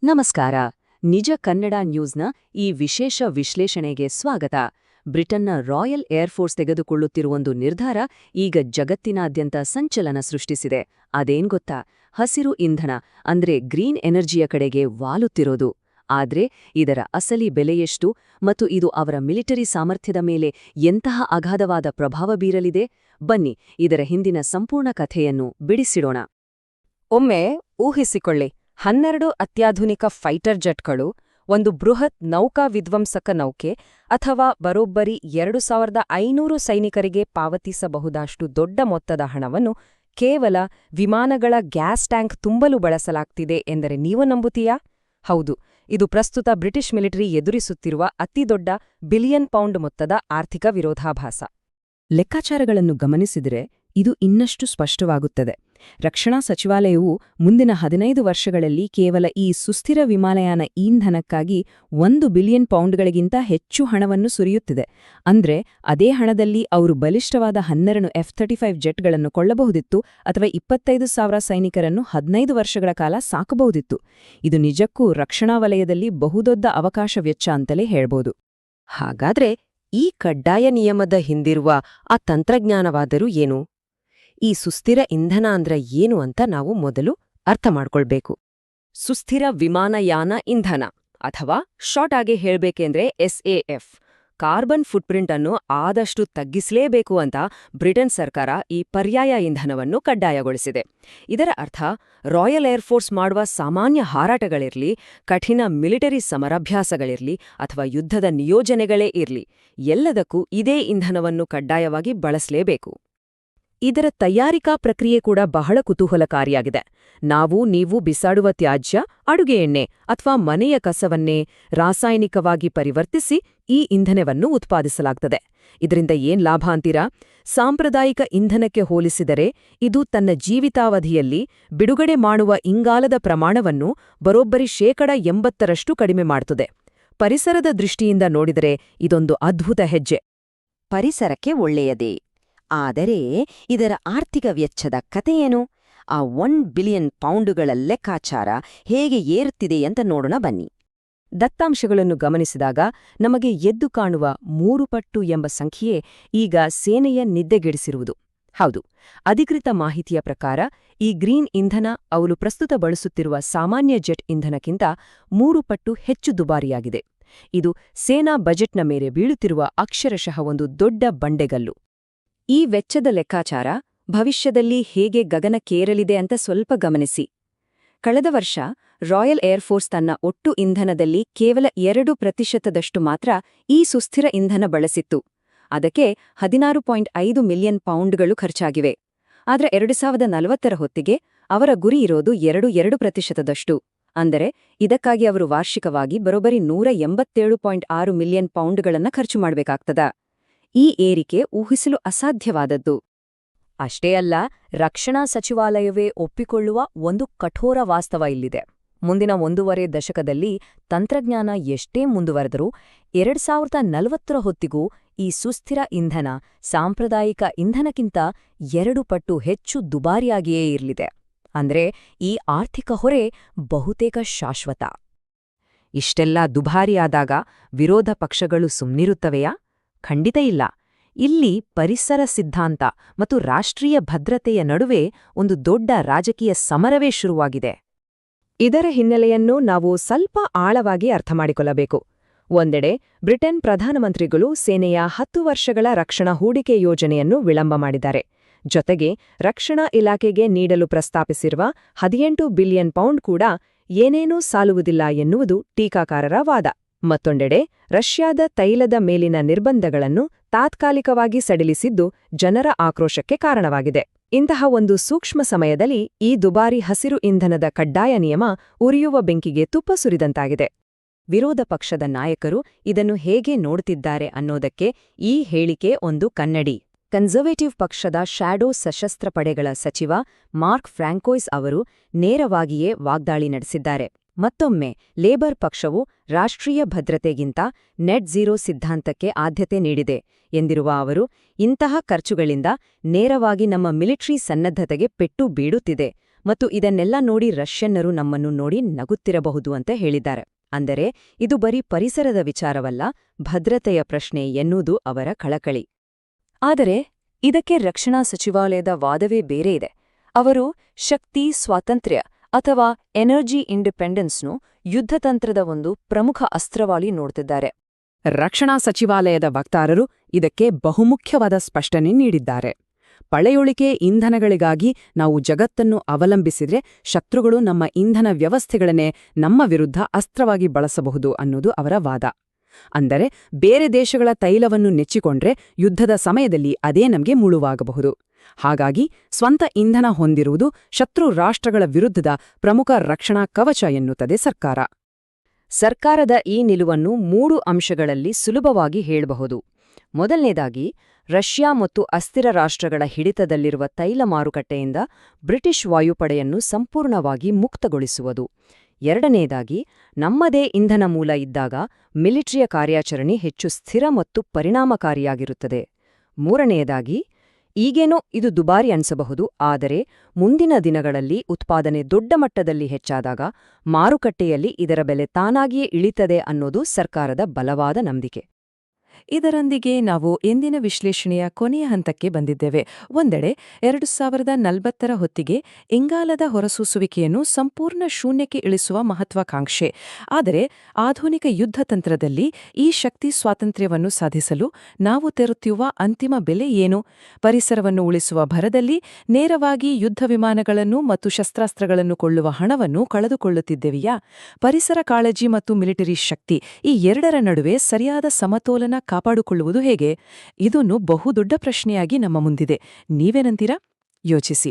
ನಮಸ್ಕಾರ. ನಿಜ ಕನ್ನಡ ನ್ಯೂಸ್ನ ಈ ವಿಶೇಷ ವಿಶ್ಲೇಷಣೆಗೆ ಸ್ವಾಗತ. ಬ್ರಿಟನ್ನ ರಾಯಲ್ ಏರ್ಫೋರ್ಸ್ ತೆಗೆದುಕೊಳ್ಳುತ್ತಿರುವೊಂದು ನಿರ್ಧಾರ ಈಗ ಜಗತ್ತಿನಾದ್ಯಂತ ಸಂಚಲನ ಸೃಷ್ಟಿಸಿದೆ. ಅದೇನ್ ಗೊತ್ತಾ? ಹಸಿರು ಇಂಧನ ಅಂದ್ರೆ ಗ್ರೀನ್ ಎನರ್ಜಿಯ ಕಡೆಗೆ ವಾಲುತ್ತಿರೋದು. ಆದ್ರೆ ಇದರ ಅಸಲಿ ಬೆಲೆಯೆಷ್ಟು ಮತ್ತು ಇದು ಅವರ ಮಿಲಿಟರಿ ಸಾಮರ್ಥ್ಯದ ಮೇಲೆ ಎಂತಹ ಅಗಾಧವಾದ ಪ್ರಭಾವ ಬೀರಲಿದೆ? ಬನ್ನಿ, ಇದರ ಹಿಂದಿನ ಸಂಪೂರ್ಣ ಕಥೆಯನ್ನು ಬಿಡಿಸಿಡೋಣ. ಒಮ್ಮೆ ಊಹಿಸಿಕೊಳ್ಳಿ, 12 ಅತ್ಯಾಧುನಿಕ ಫೈಟರ್ ಜೆಟ್ಗಳು, ಒಂದು ಬೃಹತ್ ನೌಕಾ ವಿಧ್ವಂಸಕ ನೌಕೆ ಅಥವಾ ಬರೋಬ್ಬರಿ 2500 ಸೈನಿಕರಿಗೆ ಪಾವತಿಸಬಹುದಾಷ್ಟು ದೊಡ್ಡ ಮೊತ್ತದ ಹಣವನ್ನು ಕೇವಲ ವಿಮಾನಗಳ ಗ್ಯಾಸ್ ಟ್ಯಾಂಕ್ ತುಂಬಲು ಬಳಸಲಾಗ್ತಿದೆ ಎಂದರೆ ನೀವು ನಂಬುತ್ತೀಯಾ? ಹೌದು, ಇದು ಪ್ರಸ್ತುತ ಬ್ರಿಟಿಷ್ ಮಿಲಿಟರಿ ಎದುರಿಸುತ್ತಿರುವ ಅತಿದೊಡ್ಡ ಬಿಲಿಯನ್ ಪೌಂಡ್ ಮೊತ್ತದ ಆರ್ಥಿಕ ವಿರೋಧಾಭಾಸ. ಲೆಕ್ಕಾಚಾರಗಳನ್ನು ಗಮನಿಸಿದರೆ ಇದು ಇನ್ನಷ್ಟು ಸ್ಪಷ್ಟವಾಗುತ್ತದೆ. ರಕ್ಷಣಾ ಸಚಿವಾಲಯವು ಮುಂದಿನ 15 ವರ್ಷಗಳಲ್ಲಿ ಕೇವಲ ಈ ಸುಸ್ಥಿರ ವಿಮಾನಯಾನ ಇಂಧನಕ್ಕಾಗಿ 1 ಬಿಲಿಯನ್ ಪೌಂಡ್ಗಳಿಗಿಂತ ಹೆಚ್ಚು ಹಣವನ್ನು ಸುರಿಯುತ್ತಿದೆ. ಅಂದ್ರೆ ಅದೇ ಹಣದಲ್ಲಿ ಅವರು ಬಲಿಷ್ಠವಾದ 12 F-35 ಜೆಟ್ಗಳನ್ನು ಕೊಳ್ಳಬಹುದಿತ್ತು ಅಥವಾ 25,000 ಸೈನಿಕರನ್ನು 15 ವರ್ಷಗಳ ಕಾಲ ಸಾಕಬಹುದಿತ್ತು. ಇದು ನಿಜಕ್ಕೂ ರಕ್ಷಣಾ ವಲಯದಲ್ಲಿ ಬಹುದೊಡ್ಡ ಅವಕಾಶ ವೆಚ್ಚ ಅಂತಲೇ ಹೇಳ್ಬೋದು. ಹಾಗಾದ್ರೆ ಈ ಕಡ್ಡಾಯ ನಿಯಮದ ಹಿಂದಿರುವ ಆ ತಂತ್ರಜ್ಞಾನವಾದರೂ ಏನು? ಈ ಸುಸ್ಥಿರ ಇಂಧನ ಅಂದ್ರೆ ಏನು ಅಂತ ನಾವು ಮೊದಲು ಅರ್ಥ ಮಾಡ್ಕೊಳ್ಬೇಕು. ಸುಸ್ಥಿರ ವಿಮಾನಯಾನ ಇಂಧನ, ಅಥವಾ ಶಾರ್ಟ್ ಆಗಿ ಹೇಳ್ಬೇಕೆಂದ್ರೆ SAF, ಕಾರ್ಬನ್ ಫುಟ್ಪ್ರಿಂಟ್ ಅನ್ನು ಆದಷ್ಟು ತಗ್ಗಿಸಲೇಬೇಕು ಅಂತ ಬ್ರಿಟನ್ ಸರ್ಕಾರ ಈ ಪರ್ಯಾಯ ಇಂಧನವನ್ನು ಕಡ್ಡಾಯಗೊಳಿಸಿದೆ. ಇದರ ಅರ್ಥ ರಾಯಲ್ ಏರ್ಫೋರ್ಸ್ ಮಾಡುವ ಸಾಮಾನ್ಯ ಹಾರಾಟಗಳಿರ್ಲಿ, ಕಠಿಣ ಮಿಲಿಟರಿ ಸಮರಾಭ್ಯಾಸಗಳಿರ್ಲಿ ಅಥವಾ ಯುದ್ಧದ ನಿಯೋಜನೆಗಳೇ ಇರ್ಲಿ, ಎಲ್ಲದಕ್ಕೂ ಇದೇ ಇಂಧನವನ್ನು ಕಡ್ಡಾಯವಾಗಿ ಬಳಸಲೇಬೇಕು. ಇದರ ತಯಾರಿಕಾ ಪ್ರಕ್ರಿಯೆ ಕೂಡ ಬಹಳ ಕುತೂಹಲಕಾರಿಯಾಗಿದೆ. ನೀವು ಬಿಸಾಡುವ ತ್ಯಾಜ್ಯ, ಅಡುಗೆ ಎಣ್ಣೆ ಅಥವಾ ಮನೆಯ ಕಸವನ್ನೇ ರಾಸಾಯನಿಕವಾಗಿ ಪರಿವರ್ತಿಸಿ ಈ ಇಂಧನವನ್ನು ಉತ್ಪಾದಿಸಲಾಗ್ತದೆ. ಇದರಿಂದ ಏನ್ ಲಾಭ ಅಂತೀರಾ? ಸಾಂಪ್ರದಾಯಿಕ ಇಂಧನಕ್ಕೆ ಹೋಲಿಸಿದರೆ ಇದು ತನ್ನ ಜೀವಿತಾವಧಿಯಲ್ಲಿ ಬಿಡುಗಡೆ ಮಾಡುವ ಇಂಗಾಲದ ಪ್ರಮಾಣವನ್ನು ಬರೋಬ್ಬರಿ 80% ಕಡಿಮೆ ಮಾಡ್ತದೆ. ಪರಿಸರದ ದೃಷ್ಟಿಯಿಂದ ನೋಡಿದರೆ ಇದೊಂದು ಅದ್ಭುತ ಹೆಜ್ಜೆ. ಪರಿಸರಕ್ಕೆ ಒಳ್ಳೆಯದೇ. ಆದರೆ ಇದರ ಆರ್ಥಿಕ ವೆಚ್ಚದ ಕಥೆಯೇನು? ಆ 1 ಬಿಲಿಯನ್ ಪೌಂಡುಗಳ ಲೆಕ್ಕಾಚಾರ ಹೇಗೆ ಏರುತ್ತಿದೆ ಅಂತ ನೋಡೋಣ ಬನ್ನಿ. ದತ್ತಾಂಶಗಳನ್ನು ಗಮನಿಸಿದಾಗ ನಮಗೆ ಎದ್ದು ಕಾಣುವ 3 ಪಟ್ಟು ಎಂಬ ಸಂಖ್ಯೆಯೇ ಈಗ ಸೇನೆಯ ನಿದ್ದೆಗೆಡಿಸಿರುವುದು. ಹೌದು, ಅಧಿಕೃತ ಮಾಹಿತಿಯ ಪ್ರಕಾರ ಈ ಗ್ರೀನ್ ಇಂಧನ ಅವರು ಪ್ರಸ್ತುತ ಬಳಸುತ್ತಿರುವ ಸಾಮಾನ್ಯ ಜೆಟ್ ಇಂಧನಕ್ಕಿಂತ 3 ಪಟ್ಟು ಹೆಚ್ಚು ದುಬಾರಿಯಾಗಿದೆ. ಇದು ಸೇನಾ ಬಜೆಟ್ನ ಮೇಲೆ ಬೀಳುತ್ತಿರುವ ಅಕ್ಷರಶಃ ಒಂದು ದೊಡ್ಡ ಬಂಡೆಗಲ್ಲು. ಈ ವೆಚ್ಚದ ಲೆಕ್ಕಾಚಾರ ಭವಿಷ್ಯದಲ್ಲಿ ಹೇಗೆ ಗಗನಕ್ಕೇರಲಿದೆ ಅಂತ ಸ್ವಲ್ಪ ಗಮನಿಸಿ. ಕಳೆದ ವರ್ಷ ರಾಯಲ್ ಏರ್ಫೋರ್ಸ್ ತನ್ನ ಒಟ್ಟು ಇಂಧನದಲ್ಲಿ ಕೇವಲ 2% ಮಾತ್ರ ಈ ಸುಸ್ಥಿರ ಇಂಧನ ಬಳಸಿತ್ತು. ಅದಕ್ಕೆ 16.5 ಮಿಲಿಯನ್ ಪೌಂಡ್ಗಳು ಖರ್ಚಾಗಿವೆ. ಆದ್ರೆ 2040ರ ಹೊತ್ತಿಗೆ ಅವರ ಗುರಿ ಇರೋದು 2%. ಅಂದರೆ ಇದಕ್ಕಾಗಿ ಅವರು ವಾರ್ಷಿಕವಾಗಿ ಬರೋಬ್ಬರಿ 187.6 ಮಿಲಿಯನ್ ಪೌಂಡ್ಗಳನ್ನ ಖರ್ಚು ಮಾಡಬೇಕಾಗ್ತದ. ಈ ಏರಿಕೆ ಊಹಿಸಲು ಅಸಾಧ್ಯವಾದದ್ದು. ಅಷ್ಟೇ ಅಲ್ಲ, ರಕ್ಷಣಾ ಸಚಿವಾಲಯವೇ ಒಪ್ಪಿಕೊಳ್ಳುವ ಒಂದು ಕಠೋರ ವಾಸ್ತವ ಇಲ್ಲಿದೆ. ಮುಂದಿನ 1.5 ದಶಕದಲ್ಲಿ ತಂತ್ರಜ್ಞಾನ ಎಷ್ಟೇ ಮುಂದುವರೆದರೂ 2040ರ ಹೊತ್ತಿಗೂ ಈ ಸುಸ್ಥಿರ ಇಂಧನ ಸಾಂಪ್ರದಾಯಿಕ ಇಂಧನಕ್ಕಿಂತ 2 ಪಟ್ಟು ಹೆಚ್ಚು ದುಬಾರಿಯಾಗಿಯೇ ಇರಲಿದೆ. ಅಂದ್ರೆ ಈ ಆರ್ಥಿಕ ಹೊರೆ ಬಹುತೇಕ ಶಾಶ್ವತ. ಇಷ್ಟೆಲ್ಲ ದುಬಾರಿಯಾದಾಗ ವಿರೋಧ ಪಕ್ಷಗಳು ಸುಮ್ನಿರುತ್ತವೆಯಾ? ಖಂಡಿತ ಇಲ್ಲ. ಇಲ್ಲಿ ಪರಿಸರ ಸಿದ್ಧಾಂತ ಮತ್ತು ರಾಷ್ಟ್ರೀಯ ಭದ್ರತೆಯ ನಡುವೆ ಒಂದು ದೊಡ್ಡ ರಾಜಕೀಯ ಸಮರವೇ ಶುರುವಾಗಿದೆ. ಇದರ ಹಿನ್ನೆಲೆಯನ್ನು ನಾವು ಸ್ವಲ್ಪ ಆಳವಾಗಿ ಅರ್ಥಮಾಡಿಕೊಳ್ಳಬೇಕು. ಒಂದೆಡೆ ಬ್ರಿಟನ್ ಪ್ರಧಾನಮಂತ್ರಿಗಳು ಸೇನೆಯ 10 ವರ್ಷಗಳ ರಕ್ಷಣಾ ಹೂಡಿಕೆ ಯೋಜನೆಯನ್ನು ವಿಳಂಬ ಮಾಡಿದ್ದಾರೆ. ಜೊತೆಗೆ ರಕ್ಷಣಾ ಇಲಾಖೆಗೆ ನೀಡಲು ಪ್ರಸ್ತಾಪಿಸಿರುವ 18 ಬಿಲಿಯನ್ ಪೌಂಡ್ ಕೂಡ ಏನೇನೂ ಸಾಲುವುದಿಲ್ಲ ಎನ್ನುವುದು ಟೀಕಾಕಾರರ ವಾದ. ಮತ್ತೊಂದೆಡೆ ರಷ್ಯಾದ ತೈಲದ ಮೇಲಿನ ನಿರ್ಬಂಧಗಳನ್ನು ತಾತ್ಕಾಲಿಕವಾಗಿ ಸಡಿಲಿಸಿದ್ದು ಜನರ ಆಕ್ರೋಶಕ್ಕೆ ಕಾರಣವಾಗಿದೆ. ಇಂತಹ ಒಂದು ಸೂಕ್ಷ್ಮ ಸಮಯದಲ್ಲಿ ಈ ದುಬಾರಿ ಹಸಿರು ಇಂಧನದ ಕಡ್ಡಾಯ ನಿಯಮ ಉರಿಯುವ ಬೆಂಕಿಗೆ ತುಪ್ಪ ಸುರಿದಂತಾಗಿದೆ. ವಿರೋಧ ಪಕ್ಷದ ನಾಯಕರು ಇದನ್ನು ಹೇಗೆ ನೋಡುತ್ತಿದ್ದಾರೆ ಅನ್ನೋದಕ್ಕೆ ಈ ಹೇಳಿಕೆ ಒಂದು ಕನ್ನಡಿ. ಕನ್ಸರ್ವೇಟಿವ್ ಪಕ್ಷದ ಶ್ಯಾಡೋ ಸಶಸ್ತ್ರ ಪಡೆಗಳ ಸಚಿವ ಮಾರ್ಕ್ ಫ್ರಾಂಕೋಯ್ಸ್ ಅವರು ನೇರವಾಗಿಯೇ ವಾಗ್ದಾಳಿ ನಡೆಸಿದ್ದಾರೆ. ಮತ್ತೊಮ್ಮೆ ಲೇಬರ್ ಪಕ್ಷವು ರಾಷ್ಟ್ರೀಯ ಭದ್ರತೆಗಿಂತ ನೆಟ್ ಝೀರೋ ಸಿದ್ಧಾಂತಕ್ಕೆ ಆದ್ಯತೆ ನೀಡಿದೆ ಎಂದಿರುವ ಅವರು, ಇಂತಹ ಖರ್ಚುಗಳಿಂದ ನೇರವಾಗಿ ನಮ್ಮ ಮಿಲಿಟರಿ ಸನ್ನದ್ಧತೆಗೆ ಪೆಟ್ಟು ಬೀಳುತ್ತಿದೆ, ಮತ್ತು ಇದನ್ನೆಲ್ಲ ನೋಡಿ ರಷ್ಯನ್ನರು ನಮ್ಮನ್ನು ನೋಡಿ ನಗುತ್ತಿರಬಹುದು ಅಂತ ಹೇಳಿದ್ದಾರೆ. ಅಂದರೆ ಇದು ಬರೀ ಪರಿಸರದ ವಿಚಾರವಲ್ಲ, ಭದ್ರತೆಯ ಪ್ರಶ್ನೆ ಎನ್ನುವುದು ಅವರ ಕಳಕಳಿ. ಆದರೆ ಇದಕ್ಕೆ ರಕ್ಷಣಾ ಸಚಿವಾಲಯದ ವಾದವೇ ಬೇರೆ ಇದೆ. ಅವರು ಶಕ್ತಿ ಸ್ವಾತಂತ್ರ್ಯ ಅಥವಾ ಎನರ್ಜಿ ಇಂಡಿಪೆಂಡೆನ್ಸ್ನು ಯುದ್ಧತಂತ್ರದ ಒಂದು ಪ್ರಮುಖ ಅಸ್ತ್ರವಾಗಿ ನೋಡ್ತಿದ್ದಾರೆ. ರಕ್ಷಣಾ ಸಚಿವಾಲಯದ ವಕ್ತಾರರು ಇದಕ್ಕೆ ಬಹುಮುಖ್ಯವಾದ ಸ್ಪಷ್ಟನೆ ನೀಡಿದ್ದಾರೆ. ಪಳೆಯುಳಿಕೆ ಇಂಧನಗಳಿಗಾಗಿ ನಾವು ಜಗತ್ತನ್ನು ಅವಲಂಬಿಸಿದ್ರೆ ಶತ್ರುಗಳು ನಮ್ಮ ಇಂಧನ ವ್ಯವಸ್ಥೆಗಳನ್ನೇ ನಮ್ಮ ವಿರುದ್ಧ ಅಸ್ತ್ರವಾಗಿ ಬಳಸಬಹುದು ಅನ್ನೋದು ಅವರ ವಾದ. ಅಂದರೆ ಬೇರೆ ದೇಶಗಳ ತೈಲವನ್ನು ನೆಚ್ಚಿಕೊಂಡ್ರೆ ಯುದ್ಧದ ಸಮಯದಲ್ಲಿ ಅದೇ ನಮಗೆ ಮುಳುವಾಗಬಹುದು. ಹಾಗಾಗಿ ಸ್ವಂತ ಇಂಧನ ಹೊಂದಿರುವುದು ಶತ್ರು ರಾಷ್ಟ್ರಗಳ ವಿರುದ್ಧದ ಪ್ರಮುಖ ರಕ್ಷಣಾ ಕವಚ ಎನ್ನುತ್ತದೆ ಸರ್ಕಾರ. ಸರ್ಕಾರದ ಈ ನಿಲುವನ್ನು 3 ಅಂಶಗಳಲ್ಲಿ ಸುಲಭವಾಗಿ ಹೇಳಬಹುದು. ಮೊದಲನೇದಾಗಿ, ರಷ್ಯಾ ಮತ್ತು ಅಸ್ಥಿರ ರಾಷ್ಟ್ರಗಳ ಹಿಡಿತದಲ್ಲಿರುವ ತೈಲ ಮಾರುಕಟ್ಟೆಯಿಂದ ಬ್ರಿಟಿಷ್ ವಾಯುಪಡೆಯನ್ನು ಸಂಪೂರ್ಣವಾಗಿ ಮುಕ್ತಗೊಳಿಸುವುದು. ಎರಡನೇದಾಗಿ, ನಮ್ಮದೇ ಇಂಧನ ಮೂಲ ಇದ್ದಾಗ ಮಿಲಿಟರಿಯ ಕಾರ್ಯಾಚರಣೆ ಹೆಚ್ಚು ಸ್ಥಿರ ಮತ್ತು ಪರಿಣಾಮಕಾರಿಯಾಗಿರುತ್ತದೆ. ಮೂರನೆಯದಾಗಿ, ಈಗೇನೋ ಇದು ದುಬಾರಿ ಅನಿಸಬಹುದು, ಆದರೆ ಮುಂದಿನ ದಿನಗಳಲ್ಲಿ ಉತ್ಪಾದನೆ ದೊಡ್ಡ ಮಟ್ಟದಲ್ಲಿ ಹೆಚ್ಚಾದಾಗ ಮಾರುಕಟ್ಟೆಯಲ್ಲಿ ಇದರ ಬೆಲೆ ತಾನಾಗಿಯೇ ಇಳಿತದೆ ಅನ್ನೋದು ಸರ್ಕಾರದ ಬಲವಾದ ನಂಬಿಕೆ. ಇದರೊಂದಿಗೆ ನಾವು ಇಂದಿನ ವಿಶ್ಲೇಷಣೆಯ ಕೊನೆಯ ಹಂತಕ್ಕೆ ಬಂದಿದ್ದೇವೆ. ಒಂದೆಡೆ 2040ರ ಹೊತ್ತಿಗೆ ಇಂಗಾಲದ ಹೊರಸೂಸುವಿಕೆಯನ್ನು ಸಂಪೂರ್ಣ ಶೂನ್ಯಕ್ಕೆ ಇಳಿಸುವ ಮಹತ್ವಾಕಾಂಕ್ಷೆ. ಆದರೆ ಆಧುನಿಕ ಯುದ್ಧ ತಂತ್ರದಲ್ಲಿ ಈ ಶಕ್ತಿ ಸ್ವಾತಂತ್ರ್ಯವನ್ನು ಸಾಧಿಸಲು ನಾವು ತೆರುತ್ತಿರುವ ಅಂತಿಮ ಬೆಲೆ ಏನು? ಪರಿಸರವನ್ನು ಉಳಿಸುವ ಭರದಲ್ಲಿ ನೇರವಾಗಿ ಯುದ್ಧ ವಿಮಾನಗಳನ್ನು ಮತ್ತು ಶಸ್ತ್ರಾಸ್ತ್ರಗಳನ್ನು ಕೊಳ್ಳುವ ಹಣವನ್ನು ಕಳೆದುಕೊಳ್ಳುತ್ತಿದ್ದೇವೆಯಾ? ಪರಿಸರ ಕಾಳಜಿ ಮತ್ತು ಮಿಲಿಟರಿ ಶಕ್ತಿ, ಈ ಎರಡರ ನಡುವೆ ಸರಿಯಾದ ಸಮತೋಲನ ಕಾಪಾಡಿಕೊಳ್ಳುವುದು ಹೇಗೆ? ಇದೊಂದು ಬಹುದೊಡ್ಡ ಪ್ರಶ್ನೆಯಾಗಿ ನಮ್ಮ ಮುಂದಿದೆ. ನೀವೇನಂತೀರಾ? ಯೋಚಿಸಿ.